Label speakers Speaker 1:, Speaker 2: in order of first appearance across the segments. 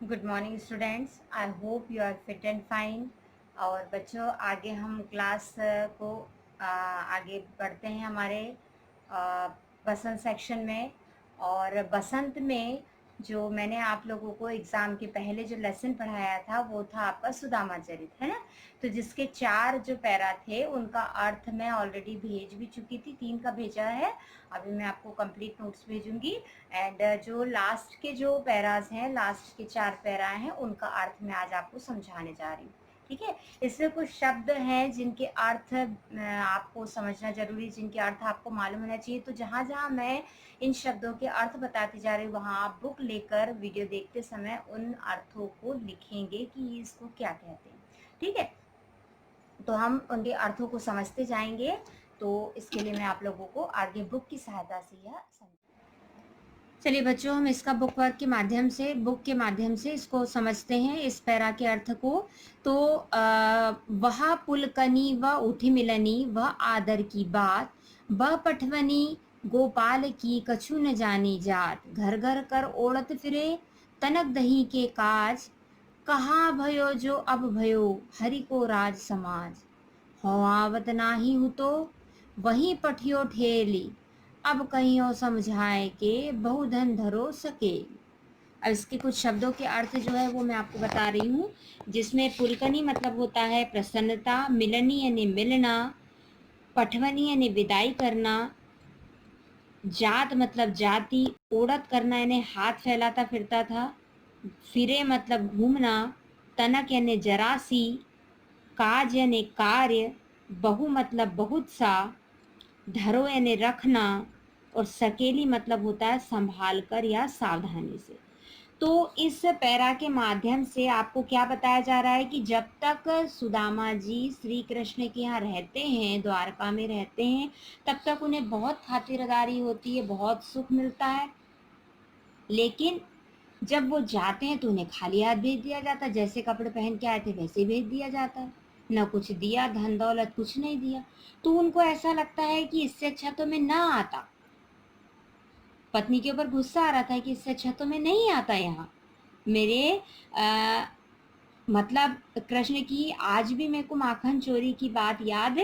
Speaker 1: Good morning students, I hope you are fit and fine. और बच्चों, आगे हम क्लास को आगे बढ़ते हैं हमारे बसंत सेक्शन में। और बसंत में जो मैंने आप लोगों को एग्ज़ाम के पहले जो लेसन पढ़ाया था वो था आपका सुदामा चरित, है ना। तो जिसके 4 जो पैरा थे उनका अर्थ मैं ऑलरेडी भेज भी चुकी थी, 3 का भेजा है। अभी मैं आपको कंप्लीट नोट्स भेजूंगी। एंड जो लास्ट के जो पैराज हैं, लास्ट के 4 पैरा हैं, उनका अर्थ मैं आज आपको समझाने जा रही हूँ। ठीक है। इसमें कुछ शब्द हैं जिनके अर्थ आपको समझना जरूरी, जिनके अर्थ आपको मालूम होना चाहिए। तो जहाँ जहाँ मैं इन शब्दों के अर्थ बताती जा रही हूँ वहाँ आप बुक लेकर वीडियो देखते समय उन अर्थों को लिखेंगे कि इसको क्या कहते हैं। ठीक है। तो हम उनके अर्थों को समझते जाएंगे। तो इसके लिए मैं आप लोगों को आगे बुक की सहायता से यह समझ। चलिए बच्चों, हम इसका बुक वर्क के माध्यम से, बुक के माध्यम से इसको समझते हैं, इस पैरा के अर्थ को। तो वह पुलकनी व उठी मिलनी व आदर की बात, व पठवनी गोपाल की कछु न जानी जात, घर घर कर ओढ़त फिरे तनक दही के काज, कहाँ भयो जो अब भयो हरि को राज समाज, हो आवत नाही हूँ तो वहीं पठियो ठेली, अब कहियो समझाए के बहुधन धरो सके। अब इसके कुछ शब्दों के अर्थ जो है वो मैं आपको बता रही हूँ, जिसमें पुलकनी मतलब होता है प्रसन्नता, मिलनी यानी मिलना, पठवनी यानी विदाई करना, जात मतलब जाति, ओढ़त करना यानी हाथ फैलाता फिरता था, फिरे मतलब घूमना, तनक यानी जरासी, काज यानी कार्य, बहु मतलब बहुत सा, धरो यानी रखना, और सकेली मतलब होता है संभाल कर या सावधानी से। तो इस पैरा के माध्यम से आपको क्या बताया जा रहा है कि जब तक सुदामा जी श्री कृष्ण के यहाँ रहते हैं, द्वारका में रहते हैं, तब तक उन्हें बहुत खातिरदारी होती है, बहुत सुख मिलता है। लेकिन जब वो जाते हैं तो उन्हें खाली हाथ भेज दिया जाता है, जैसे कपड़े पहन के आए थे वैसे ही भेज दिया जाता है, न कुछ दिया, धन दौलत कुछ नहीं दिया। तो उनको ऐसा लगता है कि इससे अच्छा तो मैं ना आता। पत्नी के ऊपर गुस्सा आ रहा था कि इससे अच्छा तो मैं नहीं आता यहाँ। मेरे मतलब कृष्ण की आज भी मेरे को माखन चोरी की बात याद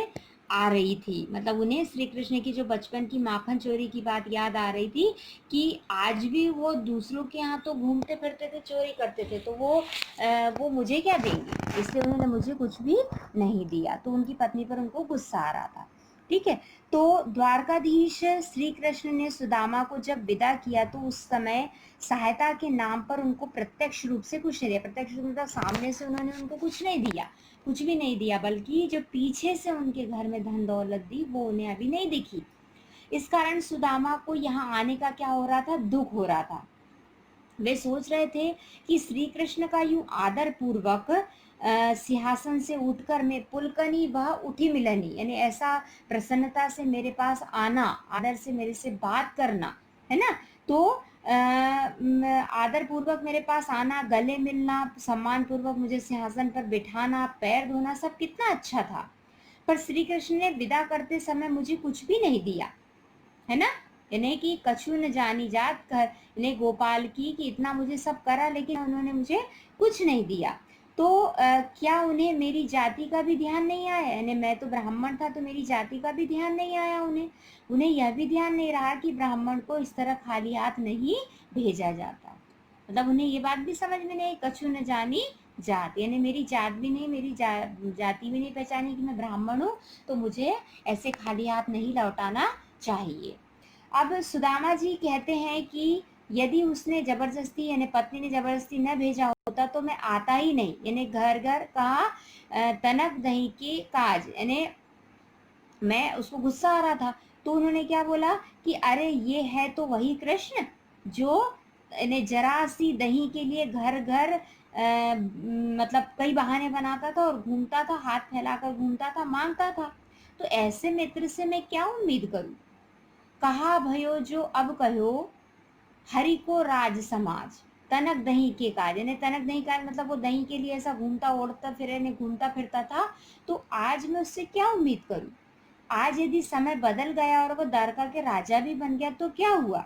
Speaker 1: आ रही थी, मतलब उन्हें श्री कृष्ण की जो बचपन की माखन चोरी की बात याद आ रही थी कि आज भी वो दूसरों के यहाँ तो घूमते फिरते थे, चोरी करते थे, तो वो मुझे क्या देंगे, इसलिए उन्होंने मुझे कुछ भी नहीं दिया। तो उनकी पत्नी पर उनको गुस्सा आ रहा था। ठीक है। तो द्वारकाधीश श्री कृष्ण ने सुदामा को जब विदा किया तो उस समय सहायता के नाम पर उनको प्रत्यक्ष रूप से कुछ नहीं दिया। प्रत्यक्ष रूप मतलब सामने से उन्होंने उनको कुछ नहीं दिया, कुछ भी नहीं दिया, बल्कि जो पीछे से उनके घर में धन दौलत दी वो उन्हें अभी नहीं दिखी। इस कारण सुदामा को यहाँ आने का क्या हो रहा था, दुख हो रहा था। वे सोच रहे थे कि श्री कृष्ण का यूं आदर पूर्वक सिंहासन से उठकर मैं पुलकनी व उठी मिलनी यानी ऐसा प्रसन्नता से मेरे पास आना, आदर से मेरे से बात करना, है ना। तो आदर पूर्वक मेरे पास आना, गले मिलना, सम्मान पूर्वक मुझे सिंहासन पर बिठाना, पैर धोना, सब कितना अच्छा था। पर श्री कृष्ण ने विदा करते समय मुझे कुछ भी नहीं दिया, है ना। यानी कि कछु न जानी जात कर, यानी गोपाल की कि इतना मुझे सब करा लेकिन उन्होंने मुझे कुछ नहीं दिया। तो क्या उन्हें मेरी जाति का भी ध्यान नहीं आया, यानी मैं तो ब्राह्मण था तो मेरी जाति का भी ध्यान नहीं आया उन्हें। उन्हें यह भी ध्यान नहीं रहा कि ब्राह्मण को इस तरह खाली हाथ नहीं भेजा जाता। मतलब उन्हें ये बात भी समझ में नहीं, कछु न जानी जात, यानी मेरी जात भी नहीं, मेरी जाति भी नहीं पहचानी कि मैं ब्राह्मण हूँ, तो मुझे ऐसे खाली हाथ नहीं लौटाना चाहिए। अब सुदामा जी कहते हैं कि यदि उसने जबरदस्ती यानी पत्नी ने जबरदस्ती न भेजा होता तो मैं आता ही नहीं, यानी घर घर कहा तनक दही के काज, यानी मैं उसको गुस्सा आ रहा था। तो उन्होंने क्या बोला कि अरे ये है तो वही कृष्ण जो यानी जरा सी दही के लिए घर घर मतलब कई बहाने बनाता था और घूमता था, हाथ फैलाकर घूमता था, मांगता था। तो ऐसे मित्र से मैं क्या उम्मीद करूं। कहा भयो जो अब कहो हरि को राज समाज, तनक दही के काज, यानी तनक दही काज मतलब वो दही के लिए ऐसा घूमता ओढ़ता फिरे ने घूमता फिरता था, तो आज मैं उससे क्या उम्मीद करूं। आज यदि समय बदल गया और वो द्वारका के राजा भी बन गया तो क्या हुआ,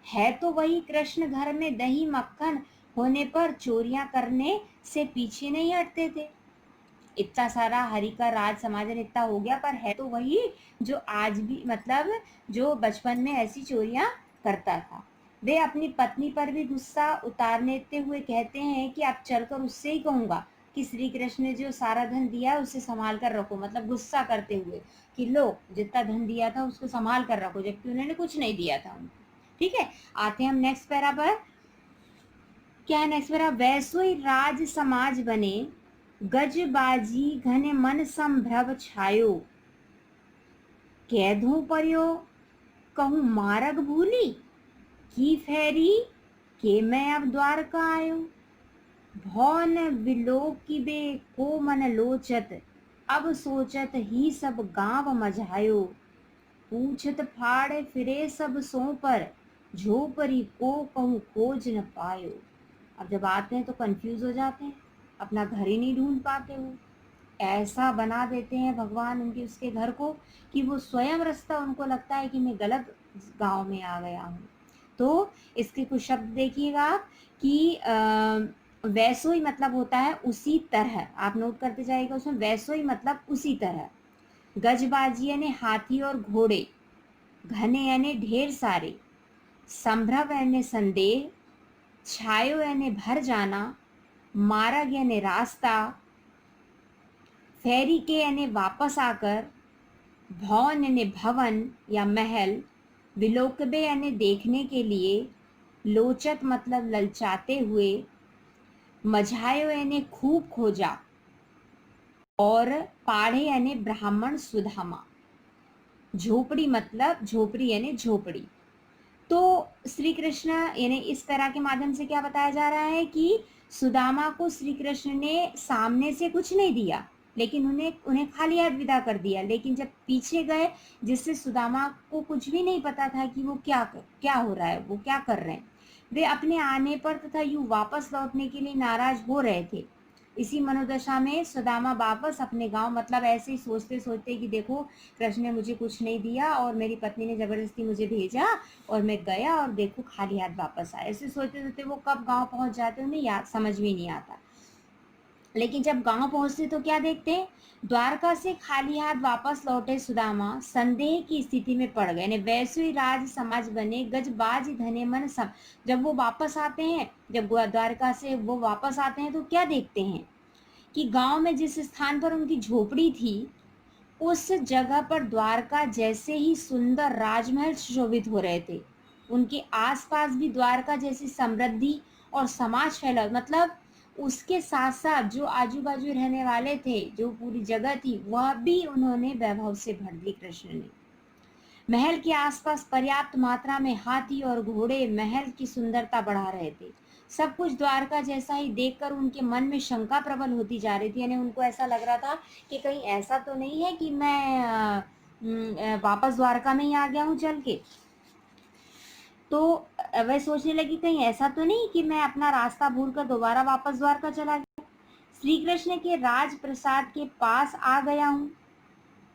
Speaker 1: है तो वही कृष्ण घर में दही मक्खन, होने पर चोरियां करने से पीछे नहीं हटते थे। इतना सारा हरि का राज समाजन इतना हो गया, पर है तो वही जो आज भी मतलब जो बचपन में ऐसी चोरियां करता था। वे अपनी पत्नी पर भी गुस्सा उतारते हुए कहते हैं कि अब चलकर उससे ही कहूंगा कि श्री कृष्ण ने जो सारा धन दिया है उसे संभाल कर रखो, मतलब गुस्सा करते हुए कि लो जितना धन दिया था उसको संभाल कर रखो, जबकि उन्होंने कुछ नहीं दिया था उनको। ठीक है, आते हैं हम नेक्स्ट पैरा पर। क्या है नेक्स्ट पैरा? वैसो ही राज समाज बने, गजबाजी घने मन संभ्रम छायो, कैधों पर्यो कहूँ मारग भूली, की फेरी के मैं अब द्वारका आयो, भौन विलोकिबे को मन लोचत, अब सोचत ही सब गांव मझायो, पूछत फाड़े फिरे सब सो पर, झोपरी को कहूँ खोज न पायो। अब जब आते हैं तो कंफ्यूज हो जाते हैं, अपना घर ही नहीं ढूंढ पाते वो, ऐसा बना देते हैं भगवान उनके उसके घर को कि वो स्वयं रास्ता उनको लगता है कि मैं गलत गांव में आ गया हूँ। तो इसके कुछ शब्द देखिएगा आप कि वैसो ही मतलब होता है उसी तरह, आप नोट करते जाइएगा उसमें, वैसो ही मतलब उसी तरह, गजबाजी यानी हाथी और घोड़े, घने यानी ढेर सारे, संभ्रम यानी संदेह, छायो यानी भर जाना, मार्ग यानी रास्ता, फेरी के यानी वापस आकर, भवन यानी भवन या महल, विलोकबे यानी देखने के लिए, लोचत मतलब ललचाते हुए, मझायो यानी खूब खोजा, और पाढ़े यानी ब्राह्मण सुदामा, झोपड़ी मतलब झोपड़ी यानी झोपड़ी। तो श्री कृष्ण यानी इस तरह के माध्यम से क्या बताया जा रहा है कि सुदामा को श्री कृष्ण ने सामने से कुछ नहीं दिया, लेकिन उन्हें खाली हाथ विदा कर दिया। लेकिन जब पीछे गए, जिससे सुदामा को कुछ भी नहीं पता था कि वो क्या हो रहा है, वो क्या कर रहे हैं, वे अपने आने पर तथा यूं वापस लौटने के लिए नाराज हो रहे थे। इसी मनोदशा में सुदामा वापस अपने गांव, मतलब ऐसे ही सोचते सोचते कि देखो कृष्ण ने मुझे कुछ नहीं दिया और मेरी पत्नी ने जबरदस्ती मुझे भेजा और मैं गया और देखो खाली हाथ वापस आया, ऐसे सोचते सोचते वो कब गांव पहुंच जाते उन्हें याद समझ में नहीं आता। लेकिन जब गांव पहुंचते तो क्या देखते हैं, द्वारका से खाली हाथ वापस लौटे सुदामा संदेह की स्थिति में पड़ गए। वैसे ही राज समाज बने, गजबाज धने मन सब। जब वो वापस आते हैं, जब द्वारका से वो वापस आते हैं तो क्या देखते हैं कि गांव में जिस स्थान पर उनकी झोपड़ी थी उस जगह पर द्वारका जैसे ही सुंदर राजमहल सुशोभित हो रहे थे। उनके आसपास भी द्वारका जैसी समृद्धि और समाज फैला, मतलब उसके साथ साथ जो आजू बाजू रहने वाले थे, जो पूरी जगह थी, वह भी उन्होंने वैभव से भर दी कृष्ण ने। महल के आसपास पर्याप्त मात्रा में हाथी और घोड़े महल की सुंदरता बढ़ा रहे थे। सब कुछ द्वारका जैसा ही देखकर उनके मन में शंका प्रबल होती जा रही थी, यानी उनको ऐसा लग रहा था कि कहीं ऐसा तो नहीं है कि मैं वापस द्वारका में ही आ गया हूँ चल के। तो वह सोचने लगी कहीं ऐसा तो नहीं कि मैं अपना रास्ता भूलकर दोबारा वापस द्वारका चला गया। श्री कृष्ण के राज प्रसाद के पास आ गया हूँ।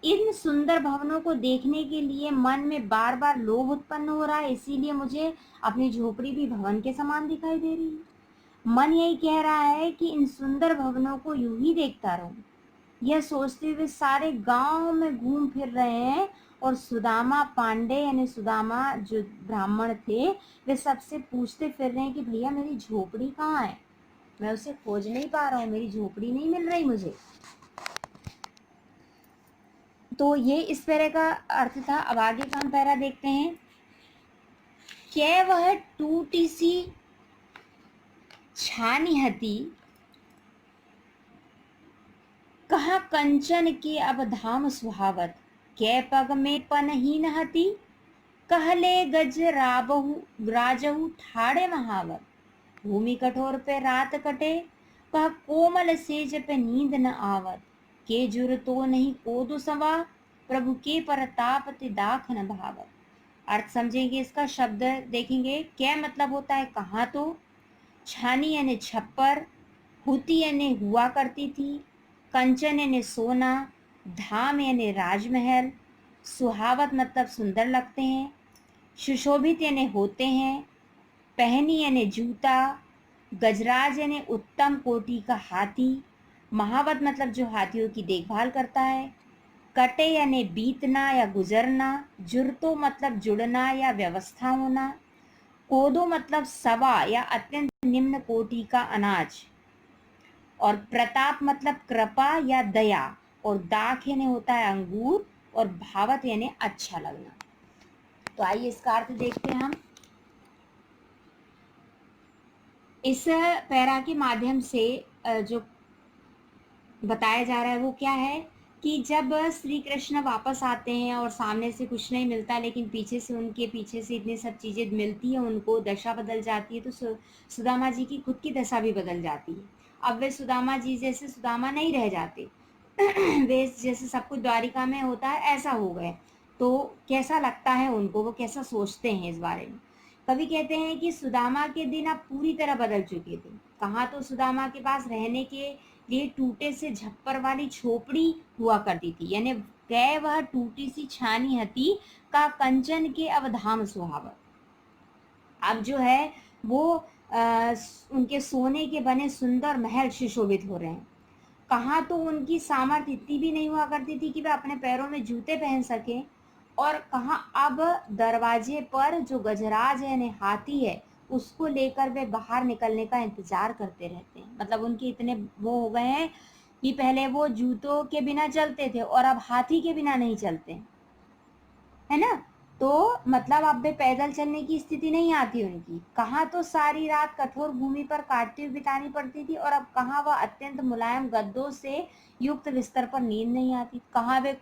Speaker 1: इन सुंदर भवनों को देखने के लिए मन में बार बार लोभ उत्पन्न हो रहा है, इसीलिए मुझे अपनी झोपड़ी भी भवन के समान दिखाई दे रही है। मन यही कह रहा है कि इन सुंदर भवनों को यूं ही देखता रहूं। यह सोचते हुए सारे गांव में घूम फिर रहे हैं और सुदामा पांडे यानी सुदामा जो ब्राह्मण थे, वे सबसे पूछते फिर रहे हैं कि भैया मेरी झोपड़ी कहाँ है, मैं उसे खोज नहीं पा रहा हूँ, मेरी झोपड़ी नहीं मिल रही मुझे। तो ये इस पैरे का अर्थ था। अब आगे का हम पैरा देखते हैं। क्या वह टूटी सी छानी हती, कहा कंचन के अब धाम सुहावत, कै पग में पनहीन हती, कहले गज राजहु ठाड़े महावत, भूमि कठोर पे रात कटे, कह कोमल सेज पे नींद न आवत, के जुर तो नहीं कोदु सवा, प्रभु के परताप ते दाख न भावत। अर्थ समझेंगे इसका, शब्द देखेंगे। क्या मतलब होता है कहाँ, तो छानी यानी छप्पर, हुती यानी हुआ करती थी, कंचन यानी सोना, धाम यानी राजमहल, सुहावत मतलब सुंदर लगते हैं, सुशोभित यानी होते हैं, पहनी यानी जूता, गजराज यानी उत्तम कोटि का हाथी। महावत मतलब जो हाथियों की देखभाल करता है। कटे यानी बीतना या गुजरना। जुरतो मतलब जुड़ना या व्यवस्था होना। कोदो मतलब सवा या अत्यंत निम्न कोटि का अनाज। और प्रताप मतलब कृपा या दया। और दाख यानी होता है अंगूर। और भावत यानी अच्छा लगना। तो आइए इसका अर्थ देखते हैं हम। इस पैरा के माध्यम से जो बताया जा रहा है वो क्या है कि जब श्री कृष्ण वापस आते हैं और सामने से कुछ नहीं मिलता, लेकिन पीछे से उनके पीछे से इतनी सब चीज़ें मिलती हैं, उनको दशा बदल जाती है, तो सुदामा जी की खुद की दशा भी बदल जाती है। अब वे सुदामा जी जैसे सुदामा नहीं रह जाते वे जैसे सब कुछ द्वारिका में होता है ऐसा हो गए। तो कैसा लगता है उनको, वो कैसा सोचते हैं इस बारे में। कवि कहते हैं कि सुदामा के दिन अब पूरी तरह बदल चुके थे। कहाँ तो सुदामा के पास रहने के लिए टूटे से झप्पर वाली झोपड़ी हुआ करती थी, यानी गए वह टूटी सी छानी हती का कंचन के अवधाम सुहावत। अब जो है वो उनके सोने के बने सुंदर महल सुशोभित हो रहे हैं। कहाँ तो उनकी सामर्थ्य इतनी भी नहीं हुआ करती थी कि वे अपने पैरों में जूते पहन सकें, और कहाँ अब दरवाजे पर जो गजराज है यानी हाथी है उसको लेकर वे बाहर निकलने का इंतजार करते रहते हैं। मतलब उनके इतने वो हो गए हैं कि पहले वो जूतों के बिना चलते थे और अब हाथी के बिना नहीं चलते, है ना। तो मतलब अब वे पैदल चलने की स्थिति नहीं आती उनकी। कहाँ तो सारी रात कठोर भूमि पर काटती हुई बितानी पड़ती थी, और अब कहाँ वह अत्यंत मुलायम गद्दों से युक्त बिस्तर पर नींद नहीं आती। कहाँ वे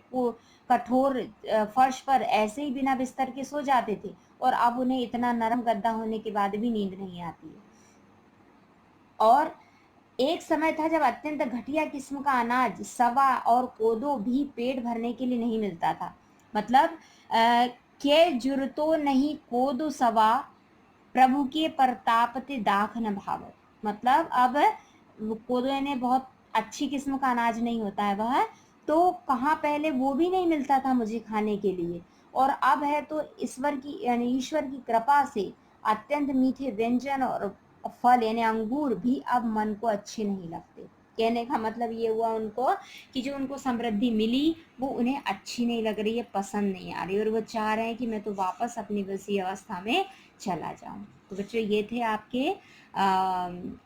Speaker 1: कठोर फर्श पर ऐसे ही बिना बिस्तर के सो जाते थे, और अब उन्हें इतना नरम गद्दा होने के बाद भी नींद नहीं आती है। और एक समय था जब अत्यंत घटिया किस्म का अनाज सवा और कोदो भी पेट भरने के लिए नहीं मिलता था। मतलब के जुरतो नहीं कोदो सवा, प्रभु के प्रताप ते दाख न भावत। मतलब अब कोदो यानी बहुत अच्छी किस्म का अनाज नहीं होता है वह, तो कहाँ पहले वो भी नहीं मिलता था मुझे खाने के लिए, और अब है तो ईश्वर की यानी ईश्वर की कृपा से अत्यंत मीठे व्यंजन और फल यानी अंगूर भी अब मन को अच्छे नहीं लगते। कहने का मतलब ये हुआ उनको कि जो उनको समृद्धि मिली वो उन्हें अच्छी नहीं लग रही है, पसंद नहीं आ रही, और वो चाह रहे हैं कि मैं तो वापस अपनी वैसी अवस्था में चला जाऊं। तो बच्चों ये थे आपके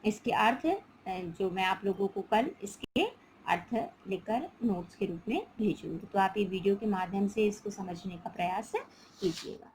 Speaker 1: इसके अर्थ, जो मैं आप लोगों को कल इसके अर्थ लेकर नोट्स के रूप में भेजूंगी। तो आप ये वीडियो के माध्यम से इसको समझने का प्रयास कीजिएगा।